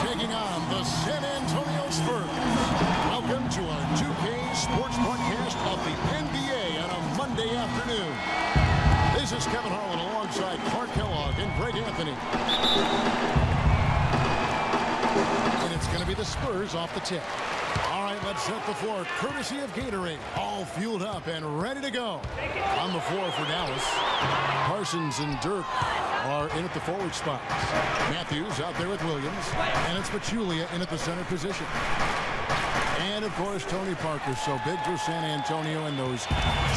taking on the San Antonio Spurs. Welcome to our 2K Sports Broadcast of the NBA on a Monday afternoon. This is Kevin Harlan alongside Clark Kellogg and Greg Anthony. And it's going to be the Spurs off the tip. All right, let's set the floor courtesy of Gatorade. All fueled up and ready to go. On the floor for Dallas, Parsons and Dirk are in at the forward spots. Matthews out there with Williams, and it's Pachulia in at the center position. And, of course, Tony Parker, so big for San Antonio in those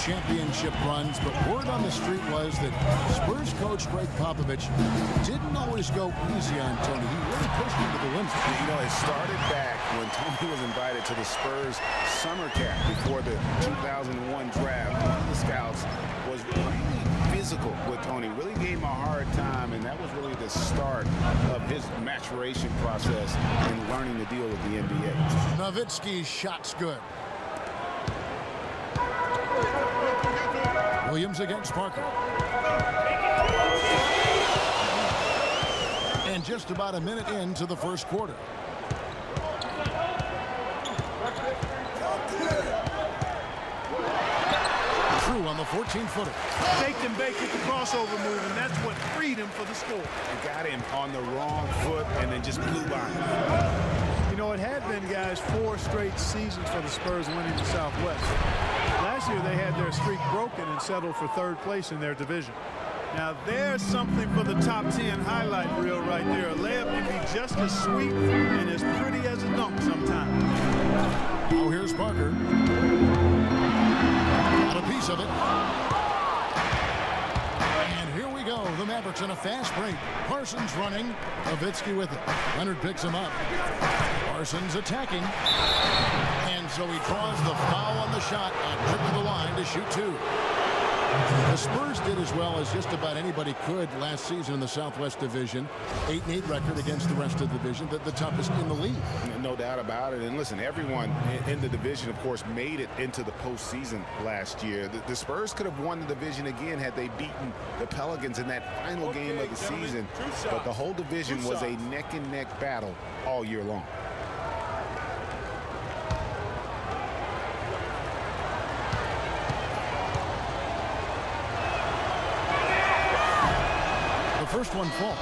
championship runs. But word on the street was that Spurs coach Greg Popovich didn't always go easy on Tony. He really pushed him to the limit. You know, it started back when Tony was invited to the Spurs summer camp before the 2001 draft. One of the scouts was really physical with Tony, really gave him a hard time, and that was really the start of his maturation process in learning to deal with the NBA. Nowitzki's shot's good. Williams against Parker. And just about a minute into the first quarter. On the 14-footer. Baked and baked with the crossover move, and that's what freed him for the score. He got him on the wrong foot and then just blew by him. You know, it had been, guys, 4 straight seasons for the Spurs winning the Southwest. Last year they had their streak broken and settled for 3rd place in their division. Now there's something for the top 10 highlight reel right there. A layup can be just as sweet and as pretty as a dunk sometimes. Oh, here's Parker. Got a piece of it. And here we go. The Mavericks in a fast break. Parsons running. Nowitzki with it. Leonard picks him up. Parsons attacking. And so he draws the foul on the shot. A trip to the line to shoot 2. The Spurs did as well as just about anybody could last season in the Southwest Division. 8-8 record against the rest of the division, the toughest in the league. No doubt about it. And listen, everyone in the division, of course, made it into the postseason last year. The Spurs could have won the division again had they beaten the Pelicans in that final game of the season. But the whole division was a neck-and-neck battle all year long. First one falls.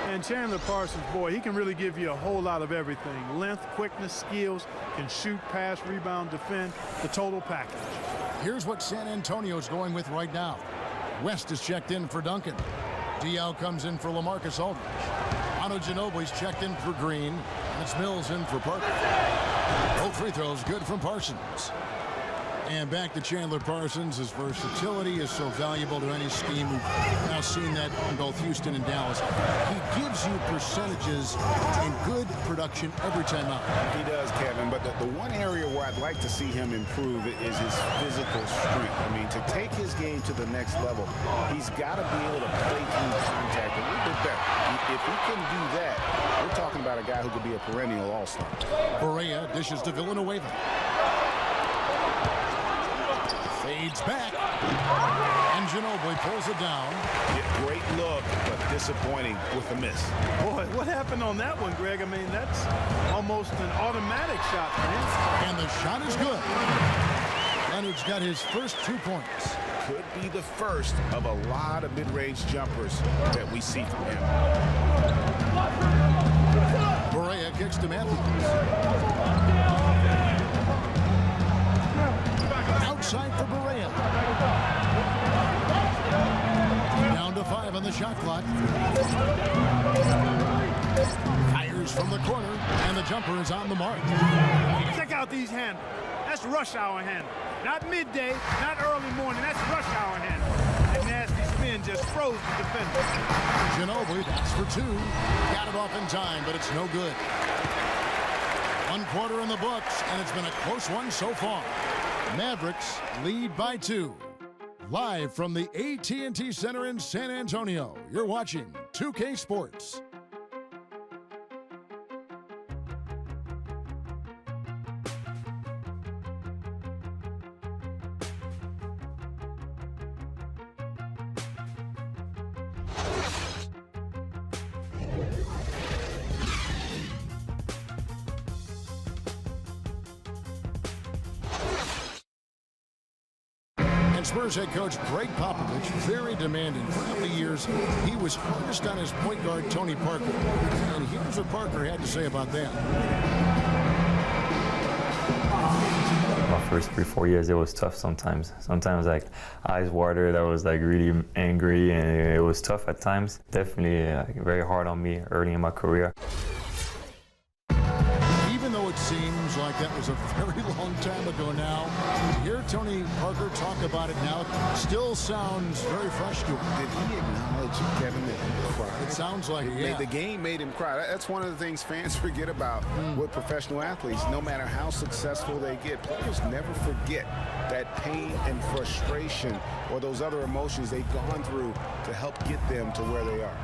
And Chandler Parsons, boy, he can really give you a whole lot of everything. Length, quickness, skills, can shoot, pass, rebound, defend, the total package. Here's what San Antonio's going with right now. West is checked in for Duncan. Diaw comes in for LaMarcus Aldridge. Ano Ginobili's checked in for Green. And it's Mills in for Parker. Both free throws good from Parsons. And back to Chandler Parsons. His versatility is so valuable to any scheme. We've now seen that in both Houston and Dallas. He gives you percentages and good production every time out. He does, Kevin. But the one area where I'd like to see him improve is his physical strength. I mean, to take his game to the next level, he's got to be able to play through contact a little bit better. If he can do that, we're talking about a guy who could be a perennial all-star. Barea dishes to Villanueva. Fades back, and Ginobili pulls it down. Yeah, great look, but disappointing with a miss. Boy, what happened on that one, Greg? I mean, that's almost an automatic shot for him. And the shot is good. Leonard's got his first 2 points. Could be the first of a lot of mid-range jumpers that we see from him. Barea kicks to Matthews. Outside for Barea. Down to 5 on the shot clock. Fires from the corner, and the jumper is on the mark. Check out these handles. That's rush hour handle. Not midday, not early morning. That's rush hour handle. That nasty spin just froze the defender. Ginobili, that's for 2. Got it off in time, but it's no good. 1 quarter in the books, and it's been a close one so far. Mavericks lead by 2. Live from the AT&T Center in San Antonio, you're watching 2K Sports. Spurs head coach Greg Popovich, very demanding. For the years, he was hardest on his point guard, Tony Parker. And here's what Parker had to say about that. My first 3-4 years, it was tough sometimes. Sometimes like eyes watered, I was like really angry, and it was tough at times. Definitely very hard on me early in my career. Even though it seems like that was a very long time ago now, to hear Tony Parker talk about it now still sounds very fresh to him. Did he acknowledge, Kevin, that he cried? It sounds like it, yeah. The game made him cry. That's one of the things fans forget about with professional athletes. No matter how successful they get, players never forget that pain and frustration or those other emotions they've gone through to help get them to where they are.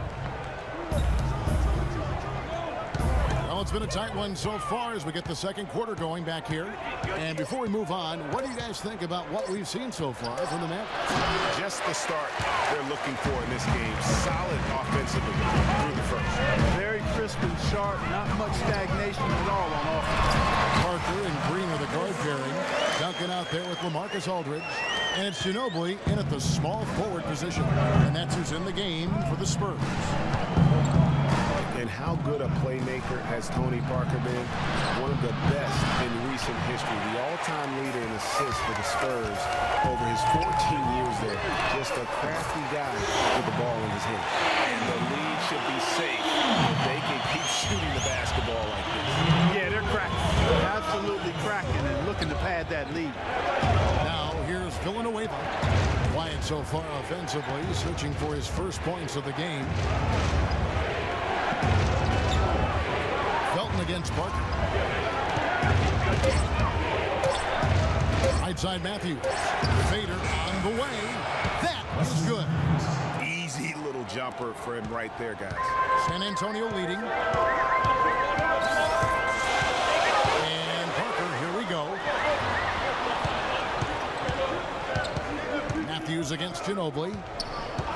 Well, it's been a tight one so far as we get the second quarter going back here. And before we move on, what do you guys think about what we've seen so far from the Mavericks? Just the start they're looking for in this game. Solid offensively through the first. Very crisp and sharp, not much stagnation at all on offense. Parker and Green are the guard pairing. Duncan out there with LaMarcus Aldridge. And it's Ginobili in at the small forward position. And that's who's in the game for the Spurs. And how good a playmaker has Tony Parker been? One of the best in recent history. The all-time leader in assists for the Spurs over his 14 years there. Just a crafty guy with the ball in his hand. And the lead should be safe if they can keep shooting the basketball like this. Yeah, they're cracking. Absolutely cracking and looking to pad that lead. Now here's Villanueva. Quiet so far offensively, searching for his first points of the game. Felton against Parker. Right side Matthews. Fader on the way. That was good. Easy little jumper for him right there, guys. San Antonio leading. And Parker, here we go. Matthews against Ginobili.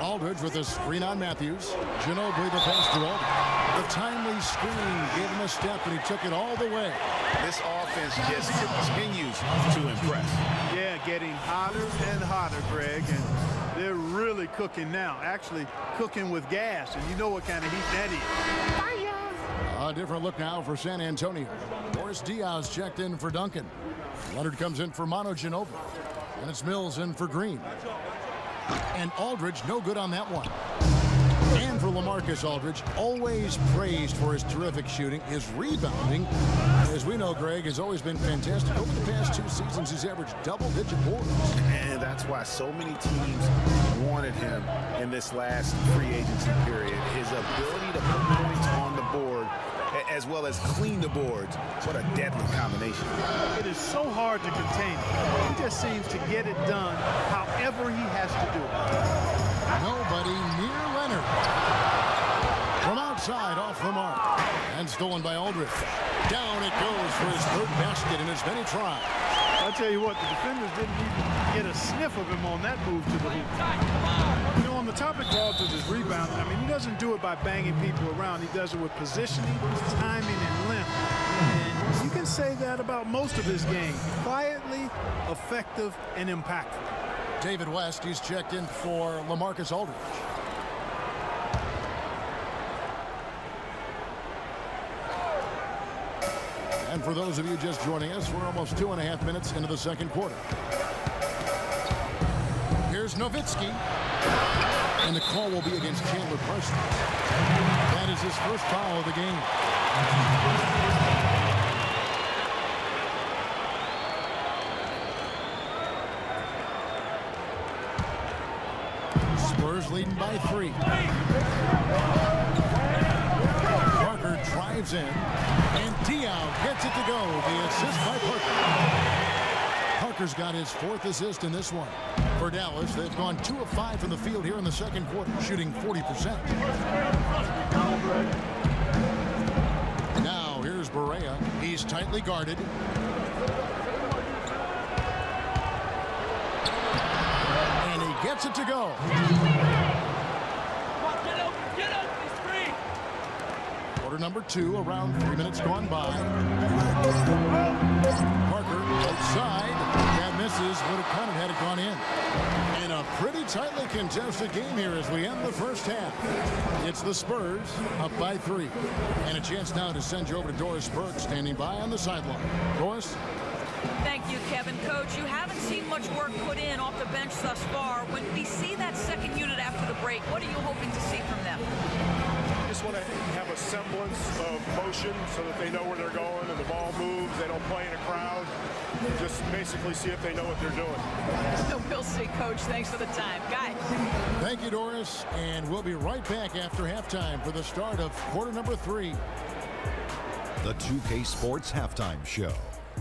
Aldridge with a screen on Matthews. Ginobili the pass to Aldridge. The timely screen gave him a step, and he took it all the way. This offense just continues to impress. Yeah, getting hotter and hotter, Greg, and they're really cooking now. Actually cooking with gas, and you know what kind of heat that is. A different look now for San Antonio. Boris Diaz checked in for Duncan. Leonard comes in for Manu Ginobili. And it's Mills in for Green. And Aldridge no good on that one. And for LaMarcus Aldridge, always praised for his terrific shooting. His rebounding, as we know, Greg, has always been fantastic. Over the past 2 seasons, he's averaged double-digit boards. And that's why so many teams wanted him in this last free agency period. His ability to put points on the board as well as clean the boards. What a deadly combination. It is so hard to contain him. He just seems to get it done however he has to do it. Nobody near Leonard. From outside, off the mark. And stolen by Aldridge. Down it goes for his third basket in as many tries. I'll tell you what, the defenders didn't even get a sniff of him on that move to the hoop. You know, on the topic of Aldridge's rebounding, I mean, he doesn't do it by banging people around. He does it with positioning, timing, and length. And you can say that about most of his game. Quietly, effective, and impactful. David West, he's checked in for LaMarcus Aldridge. And for those of you just joining us, we're almost 2.5 minutes into the second quarter. Here's Nowitzki. And the call will be against Chandler Parsons. That is his first foul of the game. Spurs leading by 3. Parker drives in, and Diaw gets it to go. The assist by Parker. Parker's got his 4th assist in this one. For Dallas, they've gone 2 of 5 from the field here in the second quarter, shooting 40%. Now here's Barea. He's tightly guarded. And he gets it to go. Quarter number 2, around 3 minutes gone by. Parker outside. That misses, would have counted had it gone in. And a pretty tightly contested game here as we end the first half. It's the Spurs up by 3. And a chance now to send you over to Doris Burke standing by on the sideline. Doris? Thank you, Kevin. Coach, you haven't seen much work put in off the bench thus far. When we see that second unit after the break, what are you hoping to see from them? Just want to have a semblance of motion so that they know where they're going and the ball moves. They don't play in a crowd. Just basically see if they know what they're doing. We'll see, Coach. Thanks for the time. Guys. Thank you, Doris. And we'll be right back after halftime for the start of quarter number 3. The 2K Sports Halftime Show.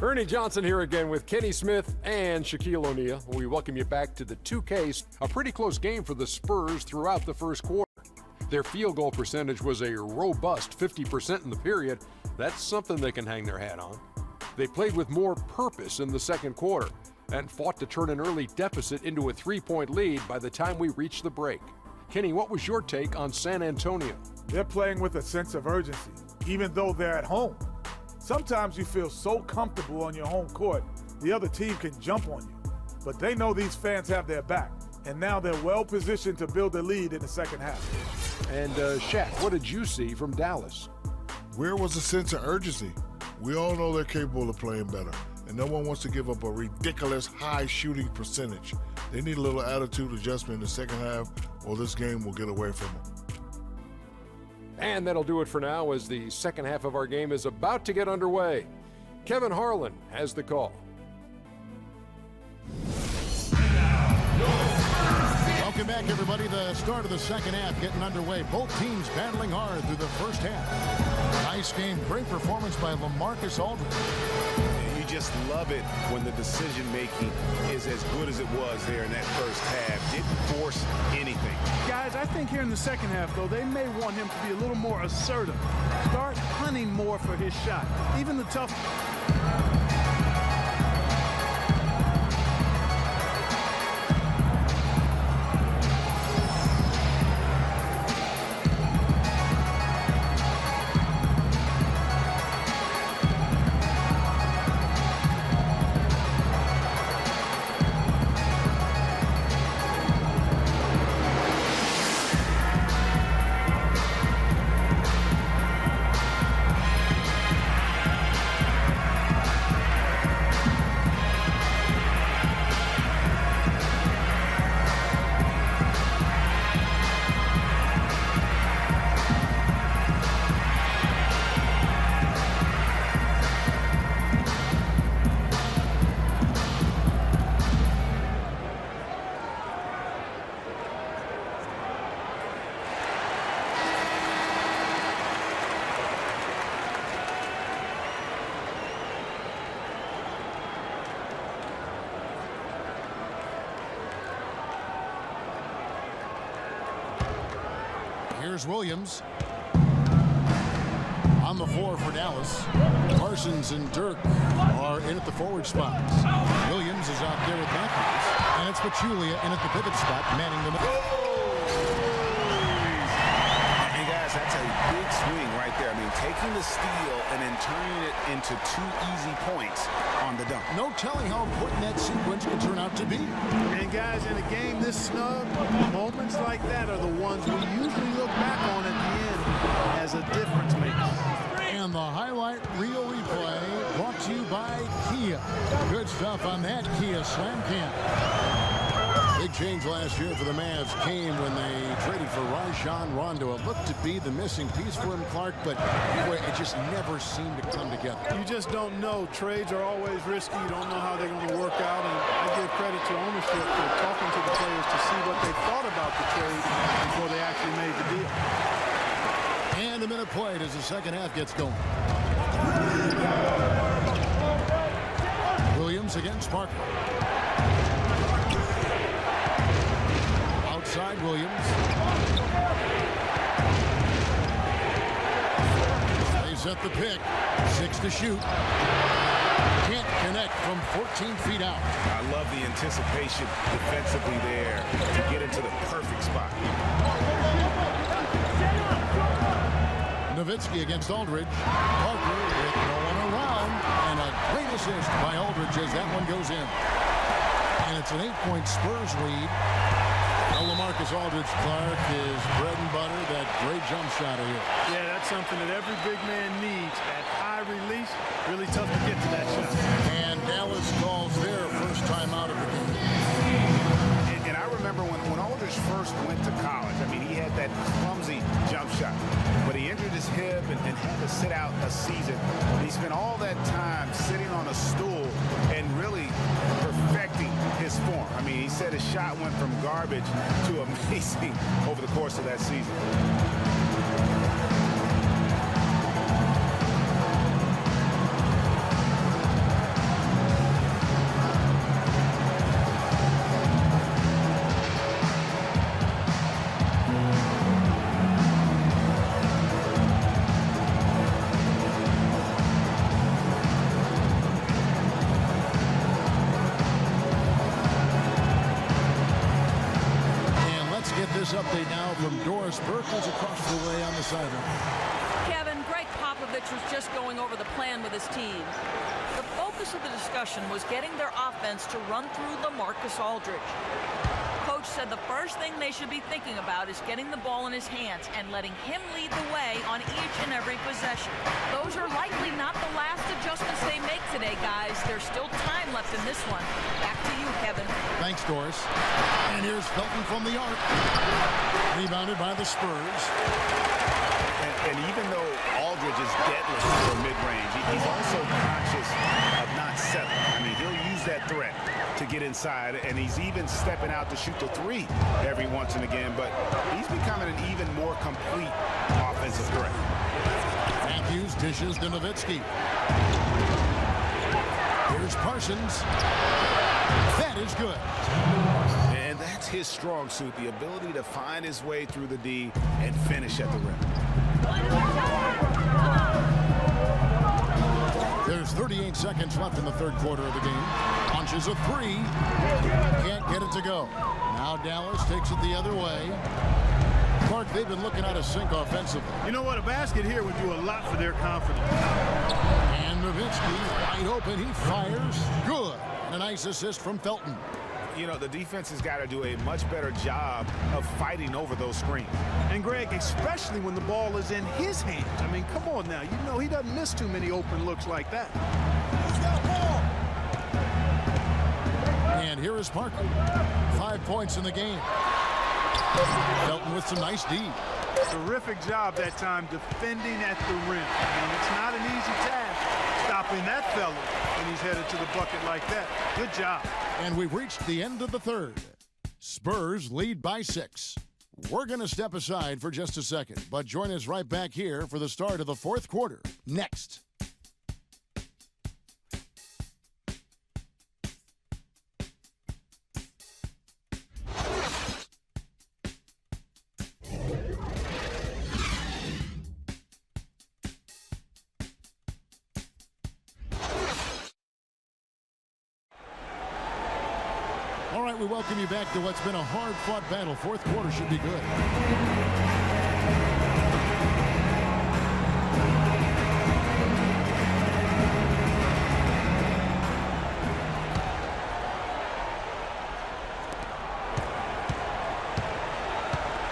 Ernie Johnson here again with Kenny Smith and Shaquille O'Neal. We welcome you back to the 2K. A pretty close game for the Spurs throughout the first quarter. Their field goal percentage was a robust 50% in the period. That's something they can hang their hat on. They played with more purpose in the second quarter and fought to turn an early deficit into a 3-point lead by the time we reached the break. Kenny, what was your take on San Antonio? They're playing with a sense of urgency, even though they're at home. Sometimes you feel so comfortable on your home court, the other team can jump on you. But they know these fans have their back, and now they're well positioned to build a lead in the second half. And Shaq, what did you see from Dallas? Where was the sense of urgency? We all know they're capable of playing better, and no one wants to give up a ridiculous high shooting percentage. They need a little attitude adjustment in the second half, or this game will get away from them. And that'll do it for now as the second half of our game is about to get underway. Kevin Harlan has the call. Welcome back, everybody. The start of the second half getting underway. Both teams battling hard through the first half. Nice game. Great performance by LaMarcus Aldridge. You just love it when the decision-making is as good as it was there in that first half. Didn't force anything. Guys, I think here in the second half, though, they may want him to be a little more assertive. Start hunting more for his shot. Even the tough... Here's Williams. On the floor for Dallas. Parsons and Dirk are in at the forward spots. Williams is out there with Matthews. And it's Pachulia in at the pivot spot, manning the middle. And guys, that's a big swing right there. I mean, taking the steal and then turning it into 2 easy points on the dunk. No telling how important that sequence could turn out to be. And guys, in a game this snug, moments like that are the ones we usually look back on at the end as a difference maker. And the highlight reel replay brought to you by Kia. Good stuff on that Kia Slam Camp. Big change last year for the Mavs came when they traded for Rajon Rondo. It looked to be the missing piece for him, Clark, but boy, it just never seemed to come together. You just don't know. Trades are always risky. You don't know how they're going to work out. And I give credit to ownership for talking to the players to see what they thought about the trade before they actually made the deal. And a minute played as the second half gets going. Williams against Parker. Outside Williams. They set the pick. 6 to shoot. Can't connect from 14 feet out. I love the anticipation defensively there to get into the perfect spot. Nowitzki against Aldridge. Parker with no one around. And a Great assist by Aldridge as that one goes in. And it's an 8-point Spurs lead. Now LaMarcus Aldridge Clark is bread and butter, that great jump shot here. Yeah, that's something that every big man needs. That high release, really tough to get to that shot. And Dallas calls their first time out of the game. And I remember when Aldridge first went to college, I mean, he had that clumsy jump shot, but he injured his hip and had to sit out a season. He spent all that time sitting on a stool and really perfecting his form. I mean, he said his shot went from garbage to amazing over the course of that season. Update now from Doris Burke, who's across the way on the sideline. Kevin, Greg Popovich was just going over the plan with his team. The focus of the discussion was getting their offense to run through LaMarcus Aldridge. Coach said the first thing they should be thinking about is getting the ball in his hands and letting him lead the way on each and every possession. Those are likely not the last adjustments they make today, guys. There's still time left in this one. Back to you, Kevin. Thanks, Doris. And here's Felton from the arc. Rebounded by the Spurs. And even though Aldridge is deadly for mid-range, he's also conscious of not settling. I mean, he'll use that threat to get inside, and he's even stepping out to shoot the three every once and again, but he's becoming an even more complete offensive threat. Matthews dishes to Nowitzki. Here's Parsons. That is good. And that's his strong suit, the ability to find his way through the D and finish at the rim. There's 38 seconds left in the third quarter of the game. Launches a three. Can't get it to go. Now Dallas takes it the other way. Clark, they've been looking out of sync offensively. You know what? A basket here would do a lot for their confidence. And Nowitzki, wide open, he fires. Good. And a nice assist from Felton. You know, the defense has got to do a much better job of fighting over those screens. And Greg, especially when the ball is in his hands. I mean, come on now. You know he doesn't miss too many open looks like that. And here is Parker. 5 points in the game. Felton with some nice D. Terrific job that time defending at the rim. And it's not an easy task stopping that fella when he's headed to the bucket like that. Good job. And we've reached the end of the third. Spurs lead by 6. We're going to step aside for just a second, but join us right back here for the start of the fourth quarter. Next. All right, we welcome you back to what's been a hard-fought battle. Fourth quarter should be good.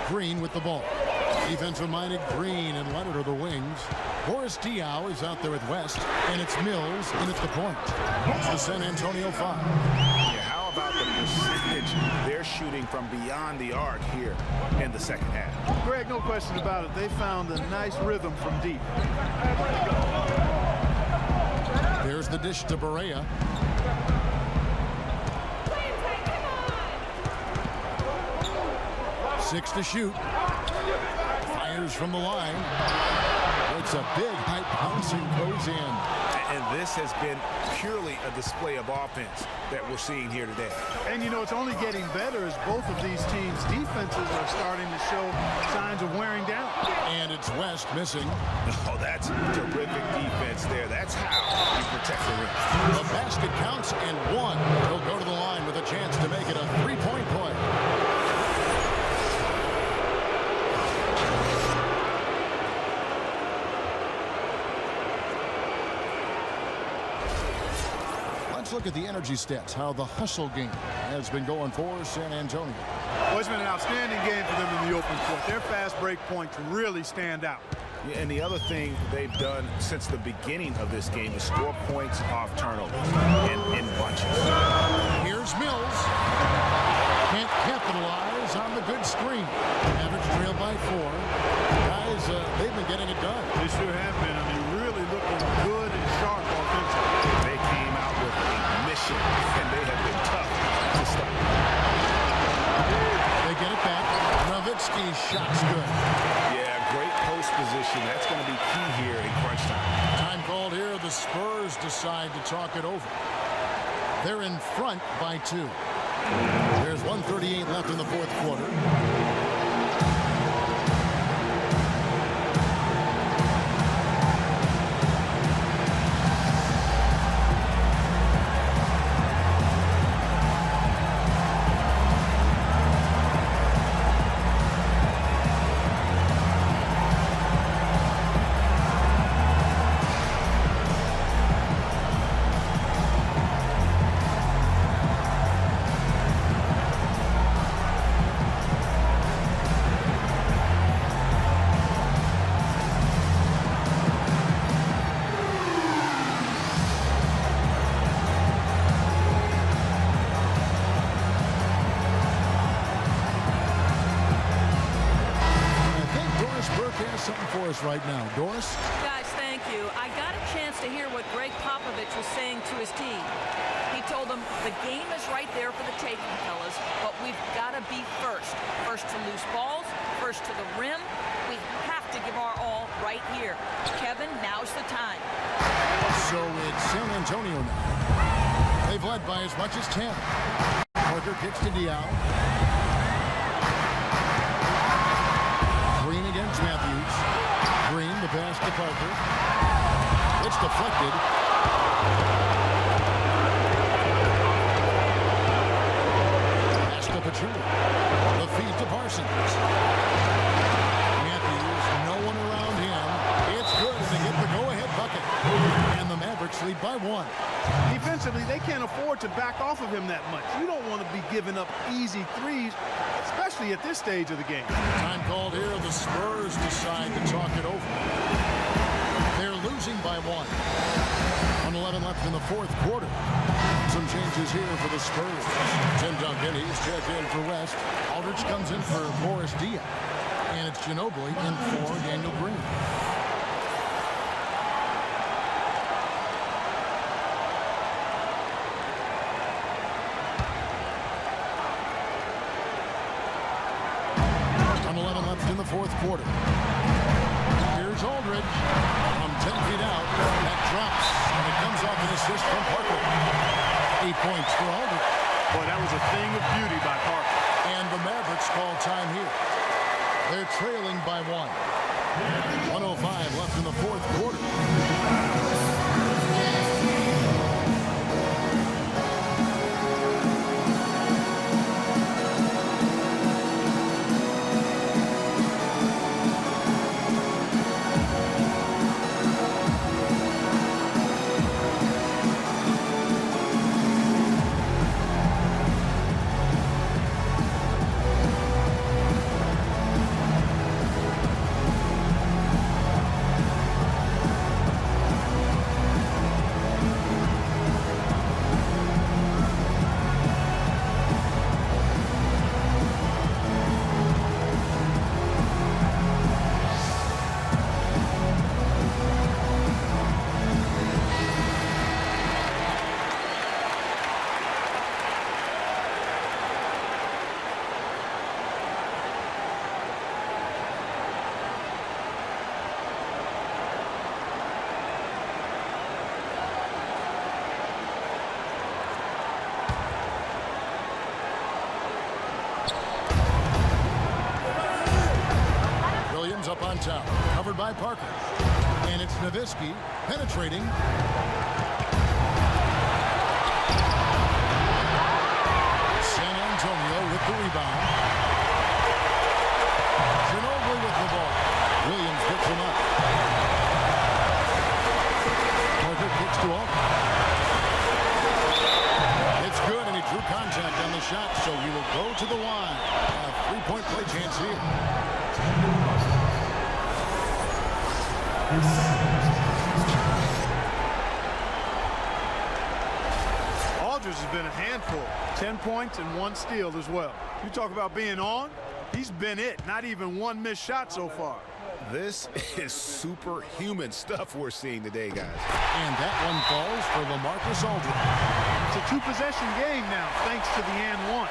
Green with the ball. Defensive-minded Green and Leonard are the wings. Boris Diaw is out there with West, and it's Mills in at the point. It's the San Antonio 5. How about the percentage they're shooting from beyond the arc here in the second half? Greg, no question about it. They found a nice rhythm from deep. There's the dish to Barea. Six to shoot. Fires from the line. It's a big high bounce and goes in. And this has been purely a display of offense that we're seeing here today. And you know, it's only getting better as both of these teams' defenses are starting to show signs of wearing down. And it's West missing. Oh, that's terrific defense there. That's how you protect the rim. The basket counts and one. He'll go to the line with a chance to make it a three-point play. Let's look at the energy stats, how the hustle game has been going for San Antonio. Well, it's been an outstanding game for them in the open court. Their fast break points really stand out. Yeah, and the other thing they've done since the beginning of this game is score points off turnovers in bunches. Here's Mills. Can't capitalize on the good screen. Mavericks trail by 4. Guys, they've been getting it done. They sure have been. I mean, really looking good and sharp offensively. They came out with a mission, and they have been tough to stop. They get it back. Nowitzki's shot's good. Yeah, great post position. That's going to be key here in crunch time. Time called here. The Spurs decide to talk it over. They're in front by 2. There's 1:38 left in the fourth quarter. Right now. Doris? Guys, thank you. I got a chance to hear what Greg Popovich was saying to his team. He told them the game is right there for the taking, fellas, but we've got to be first. First to loose balls, first to the rim. We have to give our all right here. Kevin, now's the time. So it's San Antonio now. They've led by as much as 10. Parker kicks to Diaw. Green against Matthews. Green, the pass to Parker. It's deflected. Pass to Pachulia. The feed to Parsons. Matthews, no one around him. It's good, and they get the go-ahead bucket. And the Mavericks lead by 1. Defensively, they can't afford to back off of him that much. You don't want to be giving up easy threes, especially at this stage of the game. Time called here. The Spurs decide to talk it over. They're losing by 1. 1:11 left in the fourth quarter. Some changes here for the Spurs. Tim Duncan, he's checked in for West. Aldridge comes in for Boris Diaw. And it's Ginobili in for Daniel Green. In the fourth quarter. Here's Aldridge from 10 feet out. That drops, and it comes off an assist from Parker. 8 points for Aldridge. Boy, that was a thing of beauty by Parker. And the Mavericks call time here. They're trailing by 1. 1:05 left in the fourth quarter. Up on top, covered by Parker. And it's Nowitzki penetrating. San Antonio with the rebound. Ginobili with the ball. Williams picks him up. Parker kicks to Aldridge. see it. Aldridge has been a handful. 10 points and 1 steal as well. You talk about being on, he's been it. Not even 1 missed shot so far. This is superhuman stuff we're seeing today, guys. And that one falls for LaMarcus Aldridge. It's a 2-possession game now, thanks to the and one.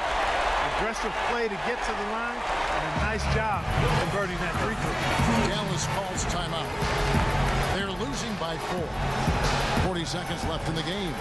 Aggressive play to get to the line, and a nice job converting that free throw. Dallas calls timeout. They're losing by 4. 40 seconds left in the game.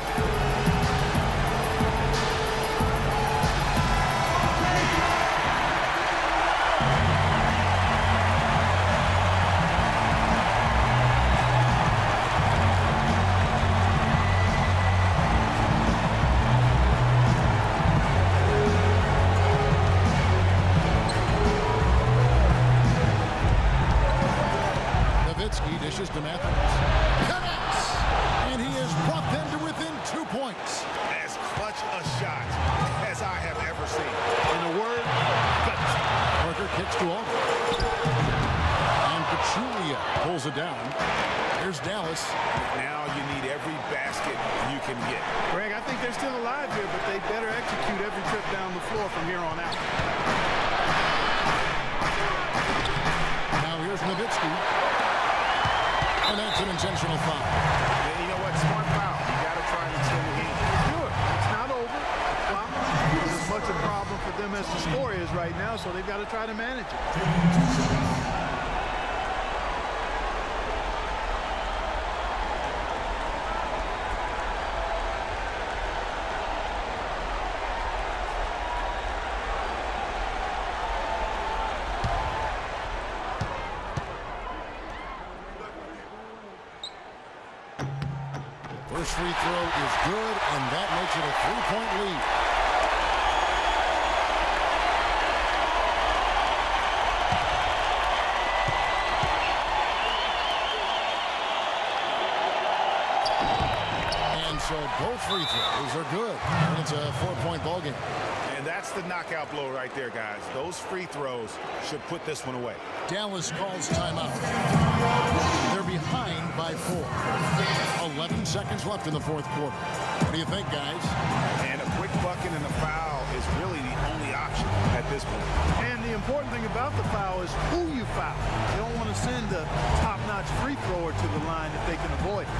Dishes to Mavericks. Connects! And he has brought them to within 2 points. As clutch a shot as I have ever seen. In a word, guts. Parker kicks to Aldridge. And Pachulia pulls it down. Here's Dallas. Now you need every basket you can get. Greg, I think they're still alive here, but they better execute every trip down the floor from here on out. Now here's Nowitzki. And that's an intentional foul. Yeah, you know what? Smart foul. You got to try and extend the game. Sure. It's not over. It's as much a problem for them as the score is right now, so they've got to try to manage it. First free throw is good, and that makes it a 3-point lead. And so both free throws are good, and it's a 4-point ball game. And that's the knockout blow right there, guys. Those free throws should put this one away. Dallas calls timeout. They're behind by 4. 11 seconds left in the fourth quarter. What do you think, guys? And a quick bucket and a foul is really the only option at this point. And the important thing about the foul is who you foul. You don't want to send a top-notch free thrower to the line if they can avoid it.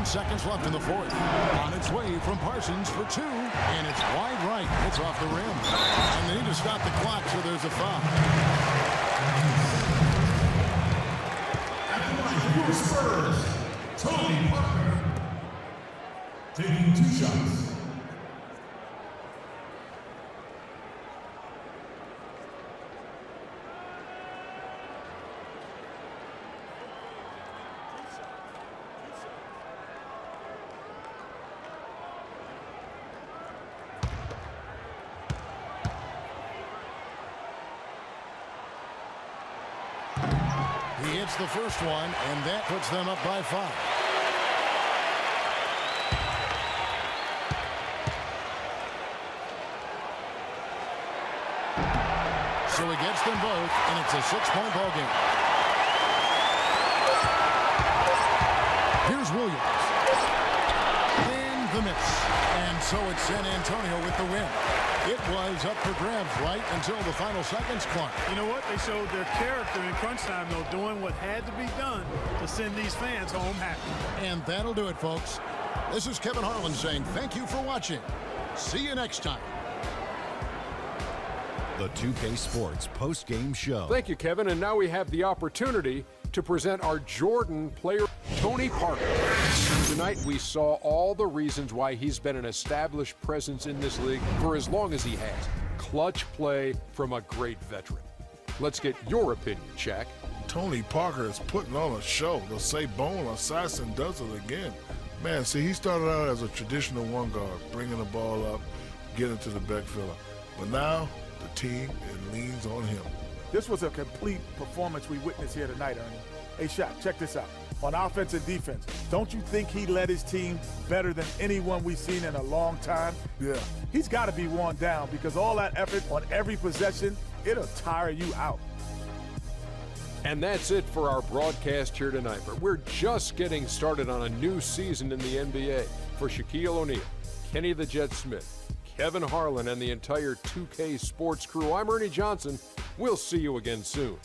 Seconds left in the fourth. On its way from Parsons for 2, and it's wide right. It's off the rim. And they need to stop the clock, so there's a foul. At the line for Spurs, Tony Parker. Taking 2 shots. He hits the first one, and that puts them up by 5. So he gets them both, and it's a 6-point ball game. Here's Williams. And the miss. And so it's San Antonio with the win. It was up for grabs right until the final seconds clock. You know what? They showed their character in crunch time, though, doing what had to be done to send these fans home happy. And that'll do it, folks. This is Kevin Harlan saying thank you for watching. See you next time. The 2K Sports post-game show. Thank you, Kevin. And now we have the opportunity to present our Jordan player, Tony Parker. Tonight, we saw all the reasons why he's been an established presence in this league for as long as he has. Clutch play from a great veteran. Let's get your opinion, Shaq. Tony Parker is putting on a show. The Sabone Assassin does it again. Man, see, he started out as a traditional one guard, bringing the ball up, getting to the back filler. But now, the team leans on him. This was a complete performance we witnessed here tonight, Ernie. Hey, Shaq, check this out. On offense and defense, don't you think he led his team better than anyone we've seen in a long time? Yeah. He's got to be worn down because all that effort on every possession, it'll tire you out. And that's it for our broadcast here tonight. But we're just getting started on a new season in the NBA. For Shaquille O'Neal, Kenny the Jet Smith, Kevin Harlan, and the entire 2K Sports crew, I'm Ernie Johnson. We'll see you again soon.